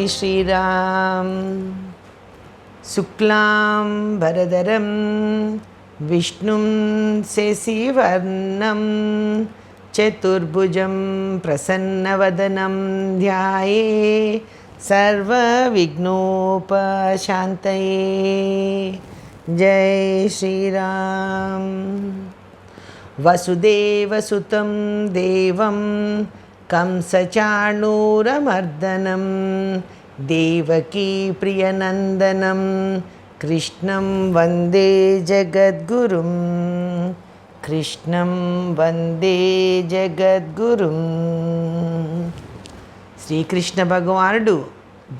श्रीराम। शुक्लां वरदरं विष्णुं शशिवर्णं चतुर्भुजं प्रसन्नवदनं ध्याये सर्वविघ्नोपशान्तये। जय श्रीराम। वसुदेवसुतं देवं कंसचाणूरमर्दनं देवकी प्रियनन्दनं कृष्णं वन्दे जगद्गुरुं। कृष्णं वन्दे जगद्गुरुं। శ్రీకృష్ణ భగవానుడు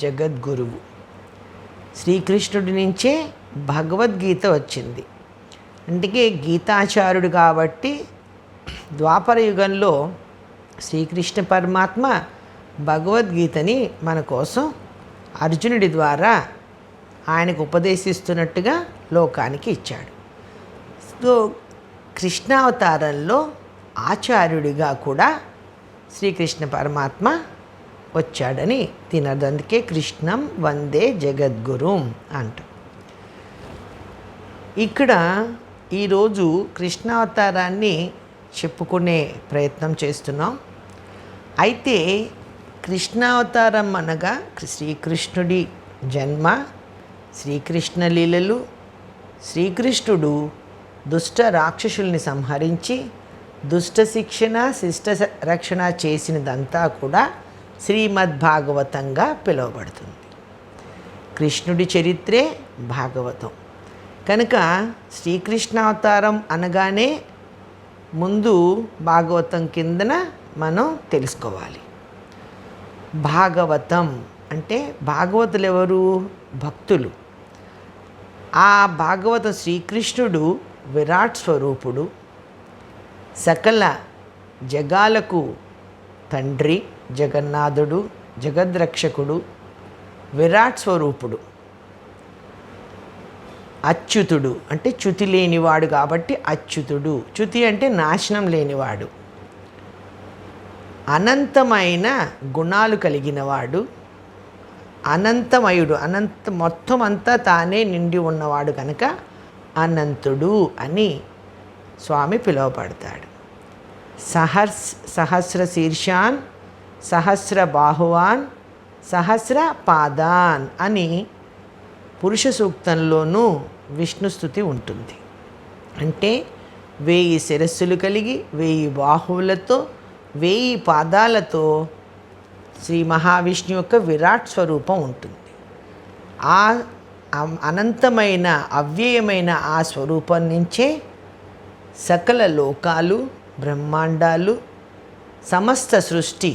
జగద్గురువు. శ్రీకృష్ణుడి నుంచే భగవద్గీత వచ్చింది. అందుకే గీతాచార్యుడు కాబట్టి ద్వాపర యుగంలో శ్రీకృష్ణ పరమాత్మ భగవద్గీతని మన కోసం అర్జునుడి ద్వారా ఆయనకు ఉపదేశిస్తున్నట్టుగా లోకానికి ఇచ్చాడు. సో కృష్ణావతారంలో ఆచార్యుడిగా కూడా శ్రీకృష్ణ పరమాత్మ వచ్చాడని తినదు. అందుకే కృష్ణం వందే జగద్గురుం అంట. ఇక్కడ ఈరోజు కృష్ణావతారాన్ని చెప్పుకునే ప్రయత్నం చేస్తున్నాం. అయితే కృష్ణావతారం అనగా శ్రీకృష్ణుడి జన్మ, శ్రీకృష్ణ లీలలు, శ్రీకృష్ణుడు దుష్ట రాక్షసుల్ని సంహరించి దుష్ట శిక్షణ శిష్ట రక్షణ చేసినదంతా కూడా శ్రీమద్భాగవతంగా పిలువబడుతుంది. కృష్ణుడి చరిత్రే భాగవతం కనుక శ్రీకృష్ణావతారం అనగానే ముందు భాగవతం కిందన మనం తెలుసుకోవాలి. భాగవతం అంటే భాగవతులు ఎవరు? భక్తులు. ఆ భాగవతం శ్రీకృష్ణుడు విరాట్ స్వరూపుడు, సకల జగాలకు తండ్రి, జగన్నాథుడు, జగద్రక్షకుడు, విరాట్ స్వరూపుడు, అచ్యుతుడు అంటే చ్యుతి లేనివాడు కాబట్టి అచ్యుతుడు. చ్యుతి అంటే నాశనం లేనివాడు. అనంతమైన గుణాలు కలిగినవాడు, అనంతమయుడు, మొత్తం అంతా తానే నిండి ఉన్నవాడు కనుక అనంతుడు అని స్వామి పిలువబడతాడు. సహస్ర శీర్షాన్ సహస్ర బాహువాన్ సహస్ర పాదాన్ అని పురుష సూక్తంలోనూ విష్ణుస్తుతి ఉంటుంది. అంటే 1000 శిరస్సులు కలిగి 1000 బాహువులతో 1000 పాదాలతో శ్రీ మహావిష్ణు యొక్క విరాట్ స్వరూపం ఉంటుంది. ఆ అనంతమైన అవ్యయమైన ఆ స్వరూపం నుంచే సకల లోకాలు, బ్రహ్మాండాలు, సమస్త సృష్టి,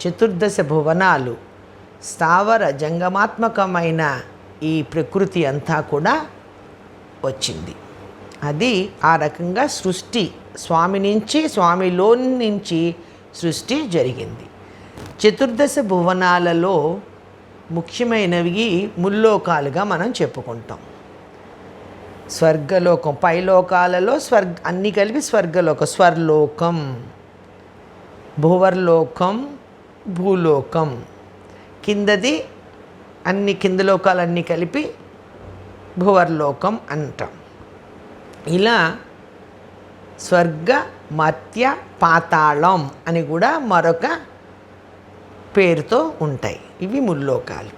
చతుర్దశ భువనాలు, స్థావర జంగమాత్మకమైన ఈ ప్రకృతి అంతా కూడా వచ్చింది. అది ఆ రకంగా సృష్టి స్వామి నుంచి, స్వామిలో నుంచి సృష్టి జరిగింది. చతుర్దశ భువనాలలో ముఖ్యమైనవి ముల్లోకాలుగా మనం చెప్పుకుంటాం. స్వర్గలోకం, పైలోకాలలో అన్నీ కలిపి స్వర్లోకం, భువర్లోకం, భూలోకం, కిందది అన్ని కింద లోకాలన్నీ కలిపి భువర్లోకం అంటాం. ఇలా స్వర్గ, మర్త్య, పాతాళం అని కూడా మరొక పేరుతో ఉంటాయి. ఇవి ముల్లోకాలు.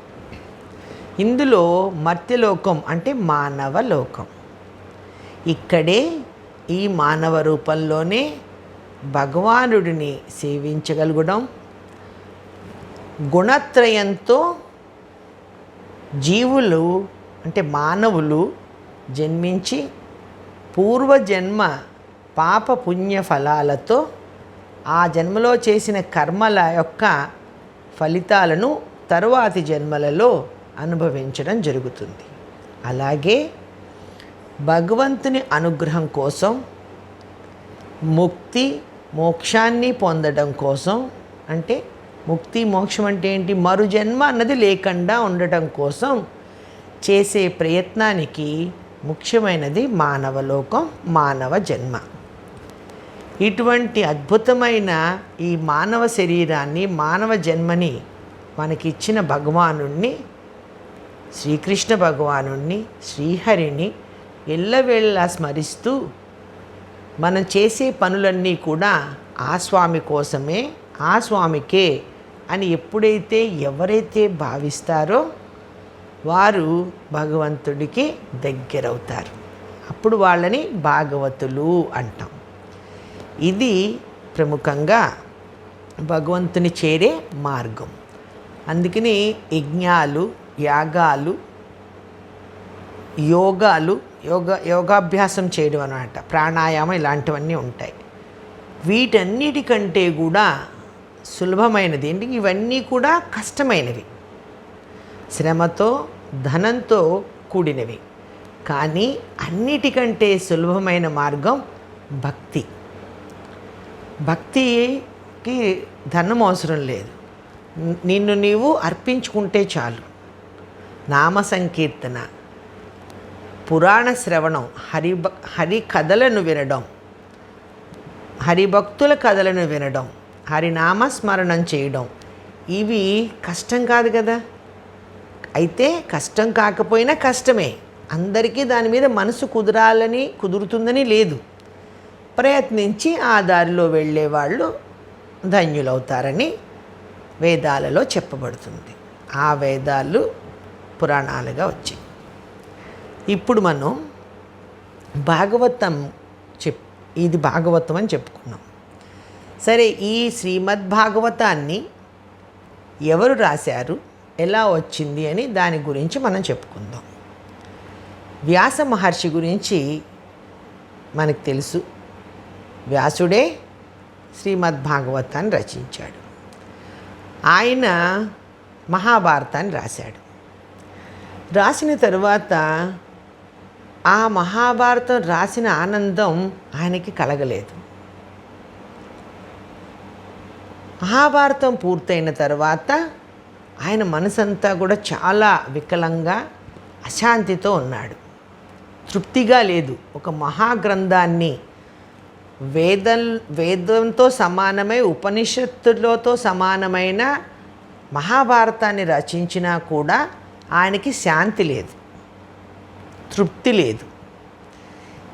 ఇందులో మర్త్యలోకం అంటే మానవ లోకం. ఇక్కడే ఈ మానవ రూపంలోనే భగవానుడిని సేవించగలగడం, గుణత్రయంతో జీవులు అంటే మానవులు జన్మించి పూర్వజన్మ పాప పుణ్య ఫలాలతో ఆ జన్మలో చేసిన కర్మల యొక్క ఫలితాలను తరువాతి జన్మలలో అనుభవించడం జరుగుతుంది. అలాగే భగవంతుని అనుగ్రహం కోసం, ముక్తి మోక్షాన్ని పొందడం కోసం, అంటే ముక్తి మోక్షం అంటే ఏంటి? మరు జన్మ అన్నది లేకుండా ఉండటం కోసం చేసే ప్రయత్నానికి ముఖ్యమైనది మానవలోకం, మానవ జన్మ. ఇటువంటి అద్భుతమైన ఈ మానవ శరీరాన్ని, మానవ జన్మని మనకిచ్చిన భగవానుణ్ణి, శ్రీకృష్ణ భగవానుణ్ణి, శ్రీహరిని ఎల్లవేళలా స్మరిస్తూ మనం చేసే పనులన్నీ కూడా ఆ స్వామి కోసమే, ఆ స్వామికే అని ఎప్పుడైతే ఎవరైతే భావిస్తారో వారు భగవంతుడికి దగ్గరవుతారు. అప్పుడు వాళ్ళని భాగవతులు అంటాం. ఇది ప్రముఖంగా భగవంతుని చేరే మార్గం. అందుకని యజ్ఞాలు, యాగాలు, యోగాభ్యాసం చేయడం అన్నమాట, ప్రాణాయామం ఇలాంటివన్నీ ఉంటాయి. వీటన్నిటికంటే కూడా సులభమైనది ఏంటి? ఇవన్నీ కూడా కష్టమైనవి, శ్రమతో ధనంతో కూడినవి. కానీ అన్నిటికంటే సులభమైన మార్గం భక్తి. భక్తికి ధనం అవసరం లేదు. నిన్ను నీవు అర్పించుకుంటే చాలు. నామ సంకీర్తన, పురాణ శ్రవణం, హరి కథలను వినడం, హరిభక్తుల కథలను వినడం, హరినామస్మరణం చేయడం, ఇవి కష్టం కాదు కదా. అయితే కష్టం కాకపోయినా కష్టమే. అందరికీ దాని మీద మనసు కుదురుతుందని లేదు. ప్రయత్నించి ఆ దారిలో వెళ్ళే వాళ్ళు ధన్యులవుతారని వేదాలలో చెప్పబడుతుంది. ఆ వేదాలు పురాణాలుగా వచ్చాయి. ఇప్పుడు మనం భాగవతం ఇది భాగవతం అని చెప్పుకున్నాం. సరే, ఈ శ్రీమద్ భాగవతాన్ని ఎవరు రాశారు, ఎలా వచ్చింది అని దాని గురించి మనం చెప్పుకుందాం. వ్యాస మహర్షి గురించి మనకు తెలుసు. వ్యాసుడే శ్రీమద్ భాగవతాన్ని రచించాడు. ఆయన మహాభారతాన్ని రాశాడు. రాసిన తరువాత ఆ మహాభారతం రాసిన ఆనందం ఆయనకి కలగలేదు. మహాభారతం పూర్తయిన తర్వాత ఆయన మనసంతా కూడా చాలా వికలంగా, అశాంతితో ఉన్నాడు. తృప్తిగా లేదు. ఒక మహాగ్రంథాన్ని, వేదంతో సమానమై ఉపనిషత్తులతో సమానమైన మహాభారతాన్ని రచించినా కూడా ఆయనకి శాంతి లేదు, తృప్తి లేదు.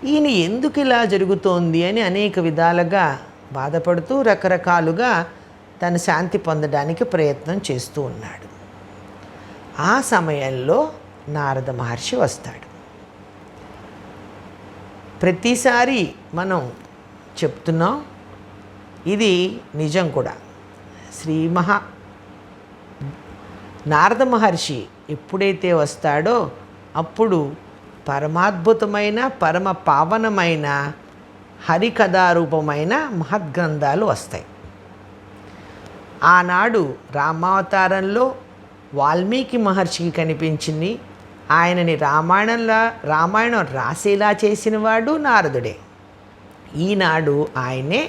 ఈయన ఎందుకు ఇలా జరుగుతోంది అని అనేక విధాలుగా బాధపడుతూ రకరకాలుగా తన శాంతి పొందడానికి ప్రయత్నం చేస్తూ ఉన్నాడు. ఆ సమయంలో నారద మహర్షి వస్తాడు. ప్రతిసారి మనం చెప్తున్నాం, ఇది నిజం కూడా. నారద మహర్షి ఎప్పుడైతే వస్తాడో అప్పుడు పరమాద్భుతమైన, పరమ పావనమైన హరికథారూపమైన మహద్గ్రంథాలు వస్తాయి. ఆనాడు రామావతారంలో వాల్మీకి మహర్షికి కనిపించింది. ఆయనని రామాయణం రాసేలా చేసినవాడు నారదుడే. ఈనాడు ఆయనే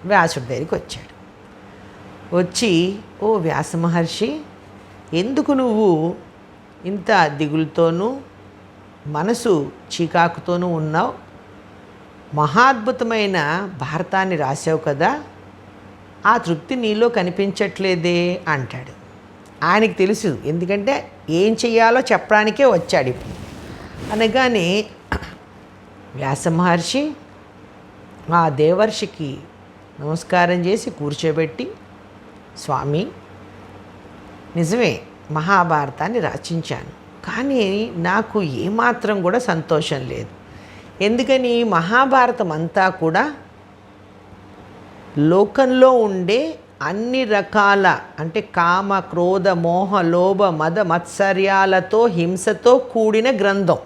వ్యాసుడి దగ్గరికి వచ్చాడు. వచ్చి, ఓ వ్యాస మహర్షి, ఎందుకు నువ్వు ఇంత దిగులుతోనూ మనసు చీకాకుతోనూ ఉన్నావు? మహాద్భుతమైన భారతాన్ని రాసావు కదా, ఆ తృప్తి నీలో కనిపించట్లేదే అంటాడు. ఆయనకి తెలుసు, ఎందుకంటే ఏం చెయ్యాలో చెప్పడానికే వచ్చాడు ఇప్పుడు. అనగానే వ్యాస మహర్షి ఆ దేవర్షికి నమస్కారం చేసి కూర్చోబెట్టి, స్వామి, నిజమే మహాభారతాన్ని రచించాను, కానీ నాకు ఏమాత్రం కూడా సంతోషం లేదు. ఎందుకని? మహాభారతం అంతా కూడా లోకంలో ఉండే అన్ని రకాల, అంటే కామ, క్రోధ, మోహ, లోభ, మద, మత్సర్యాలతో, హింసతో కూడిన గ్రంథం.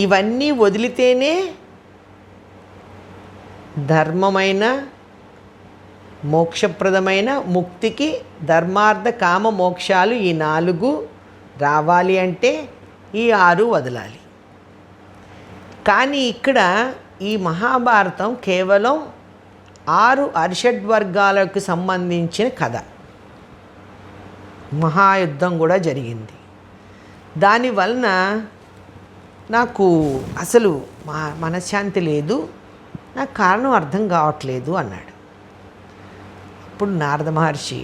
ఇవన్నీ వదిలితేనే ధర్మమైన, మోక్షప్రదమైన ముక్తికి ధర్మార్థ కామ మోక్షాలు ఈ 4 రావాలి అంటే ఈ 6 వదలాలి. కానీ ఇక్కడ ఈ మహాభారతం కేవలం 6 అరిషడ్వర్గాలకు సంబంధించిన కథ. మహాయుద్ధం కూడా జరిగింది. దానివలన నాకు అసలు మనశ్శాంతి లేదు, నాకు కారణం అర్థం కావట్లేదు అన్నాడు. అప్పుడు నారద మహర్షి,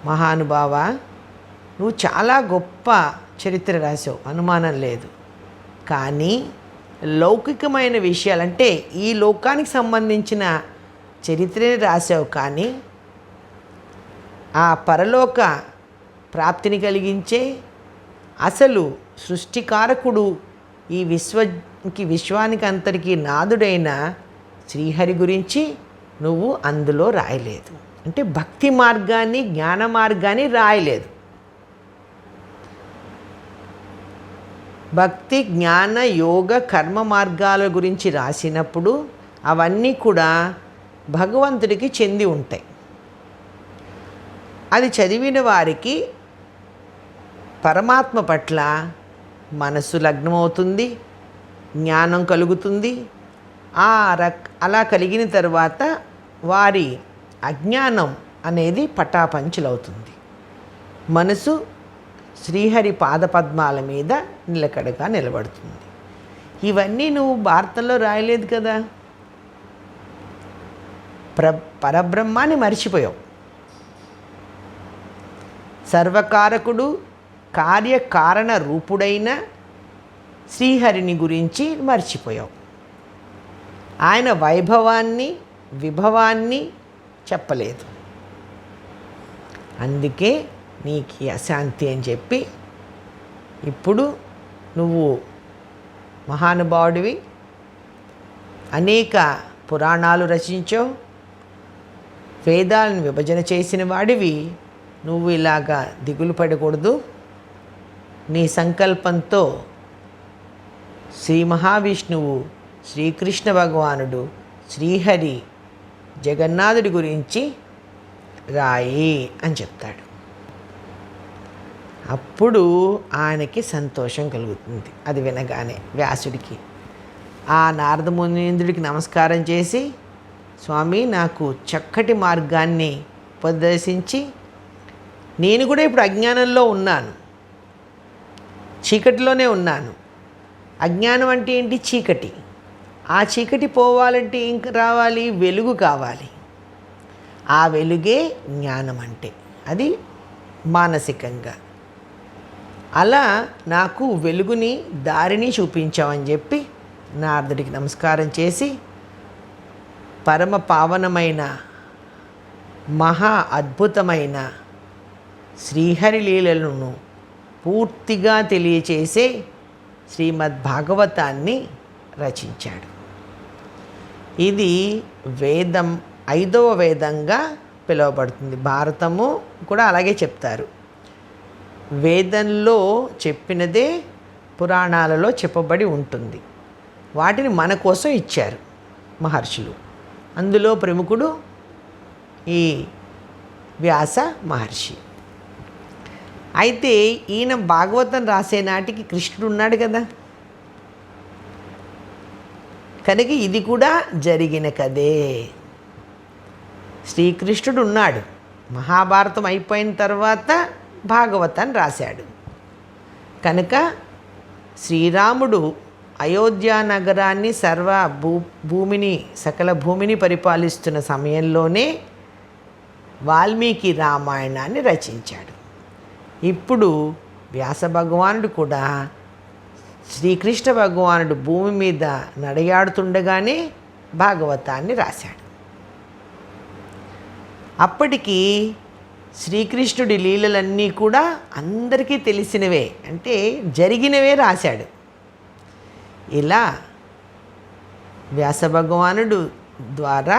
మహానుభావ, నువ్వు చాలా గొప్ప చరిత్ర రాసావు, అనుమానం లేదు. కానీ లౌకికమైన విషయాలంటే ఈ లోకానికి సంబంధించిన చరిత్రని రాసావు, కానీ ఆ పరలోక ప్రాప్తిని కలిగించే అసలు సృష్టికారకుడు, ఈ విశ్వానికి అంతటికీ నాదుడైన శ్రీహరి గురించి నువ్వు అందులో రాయలేదు. అంటే భక్తి మార్గాన్ని, జ్ఞాన మార్గాన్ని రాయలేదు. భక్తి, జ్ఞాన, యోగ, కర్మ మార్గాల గురించి రాసినప్పుడు అవన్నీ కూడా భగవంతుడికి చెంది ఉంటాయి. అది చదివిన వారికి పరమాత్మ పట్ల మనస్సు లగ్నమవుతుంది, జ్ఞానం కలుగుతుంది. అలా కలిగిన తర్వాత వారి అజ్ఞానం అనేది పటాపంచులవుతుంది. మనసు శ్రీహరి పాదపద్మాల మీద నిలకడగా నిలబడుతుంది. ఇవన్నీ నువ్వు భారతంలో రాయలేదు కదా. పరబ్రహ్మాన్ని మర్చిపోయావు. సర్వకారకుడు, కార్యకారణ రూపుడైన శ్రీహరిని గురించి మర్చిపోయావు. ఆయన వైభవాన్ని, విభవాన్ని చెప్పలేదు. అందుకే నీకు అశాంతి అని చెప్పి ఇప్పుడు నువ్వు మహానుభావుడివి, అనేక పురాణాలు రచించావు, వేదాలను విభజన చేసిన వాడివి. నువ్వు ఇలాగా దిగులు పడకూడదు. నీ సంకల్పంతో శ్రీ మహావిష్ణువు, శ్రీకృష్ణ భగవానుడు, శ్రీహరి, జగన్నాథుడి గురించి రాయి అని చెప్తాడు. అప్పుడు ఆయనకి సంతోషం కలుగుతుంది. అది వినగానే వ్యాసుడికి, ఆ నారద మునీంద్రుడికి నమస్కారం చేసి, స్వామి, నాకు చక్కటి మార్గాన్ని ఉపదేశించి, నేను కూడా ఇప్పుడు అజ్ఞానంలో ఉన్నాను, చీకటిలోనే ఉన్నాను. అజ్ఞానం అంటే ఏంటి? చీకటి. ఆ చీకటి పోవాలంటే ఏం రావాలి? వెలుగు కావాలి. ఆ వెలుగే జ్ఞానం అంటే, అది మానసికంగా. అలా నాకు వెలుగుని, దారిని చూపించావని చెప్పి నారదుడికి నమస్కారం చేసి, పరమ పావనమైన, మహా అద్భుతమైన శ్రీహరి లీలలను పూర్తిగా తెలియచేసే శ్రీమద్భాగవతాన్ని రచించాడు. ఇది వేదం, 5వ వేదంగా పిలువబడుతుంది. భారతము కూడా అలాగే చెప్తారు. వేదంలో చెప్పినదే పురాణాలలో చెప్పబడి ఉంటుంది. వాటిని మన కోసం ఇచ్చారు మహర్షులు. అందులో ప్రముఖుడు ఈ వ్యాస మహర్షి. అయితే ఈయన భాగవతం రాసే నాటికి కృష్ణుడు ఉన్నాడు కదా. కనుక ఇది కూడా జరిగిన కథే. శ్రీకృష్ణుడు ఉన్నాడు. మహాభారతం అయిపోయిన తర్వాత భాగవతాన్ని రాశాడు. కనుక శ్రీరాముడు అయోధ్య నగరాన్ని, భూమిని, సకల భూమిని పరిపాలిస్తున్న సమయంలోనే వాల్మీకి రామాయణాన్ని రచించాడు. ఇప్పుడు వ్యాస భగవానుడు కూడా శ్రీకృష్ణ భగవానుడు భూమి మీద నడయాడుతుండగానే భాగవతాన్ని రాశాడు. అప్పటికి శ్రీకృష్ణుడి లీలలన్నీ కూడా అందరికీ తెలిసినవే, అంటే జరిగినవే రాశాడు. ఇలా వ్యాస భగవానుడు ద్వారా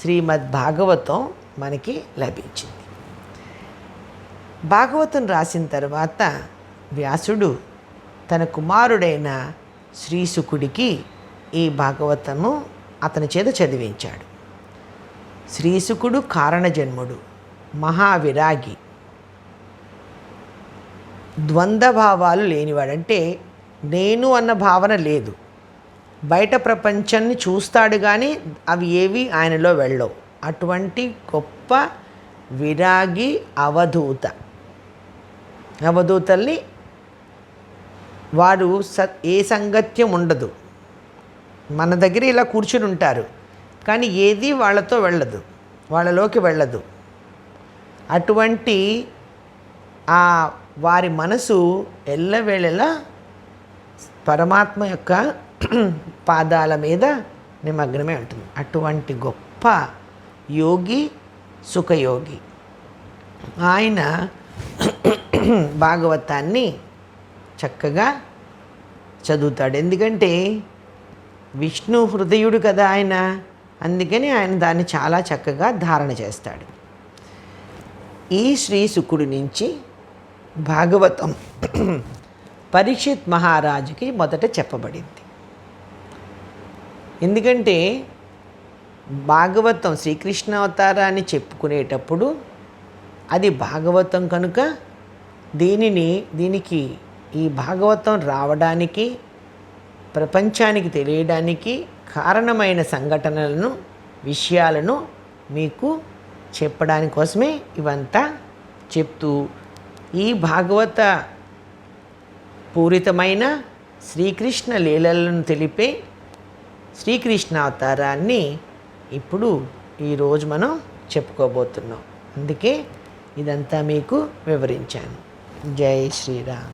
శ్రీమద్భాగవతం మనకి లభించింది. భాగవతం రాసిన తర్వాత వ్యాసుడు తన కుమారుడైన శ్రీశుకుడికి ఈ భాగవతము అతని చేత చదివించాడు. శ్రీశుకుడు కారణజన్ముడు, మహావిరాగి, ద్వంద్వభావాలు లేనివాడంటే నేను అన్న భావన లేదు. బయట ప్రపంచాన్ని చూస్తాడు కానీ అవి ఏవి ఆయనలో వెళ్ళవు. అటువంటి గొప్ప విరాగి అవధూత. అవధూతల్ని వారు ఏ సంగత్యం ఉండదు. మన దగ్గర ఇలా కూర్చుని ఉంటారు, కానీ ఏది వాళ్ళతో వెళ్ళదు. వాళ్ళలోకి వెళ్ళదు. అటువంటి వారి మనసు ఎల్లవేళలా పరమాత్మ యొక్క పాదాల మీద నిమగ్నమే ఉంటుంది. అటువంటి గొప్ప యోగి సుఖయోగి. ఆయన భాగవతాన్ని చక్కగా చదువుతాడు. ఎందుకంటే విష్ణు హృదయుడు కదా ఆయన, అందుకని ఆయన దాన్ని చాలా చక్కగా ధారణ చేస్తాడు. ఈ శ్రీ శుకుడి నుంచి భాగవతం పరీక్షిత్ మహారాజుకి మొదట చెప్పబడింది. ఎందుకంటే భాగవతం శ్రీకృష్ణ అవతారాన్ని చెప్పుకునేటప్పుడు అది భాగవతం కనుక దీనికి ఈ భాగవతం రావడానికి, ప్రపంచానికి తెలియడానికి కారణమైన సంఘటనలను, విషయాలను మీకు చెప్పడానికి కోసమే ఇవంతా చెప్తూ ఈ భాగవత పూరితమైన శ్రీకృష్ణ లీలలను తెలిపే శ్రీకృష్ణ అవతారాన్ని ఇప్పుడు ఈరోజు మనం చెప్పుకోబోతున్నాం. అందుకే ఇదంతా మీకు వివరించాను. జై శ్రీరామ్.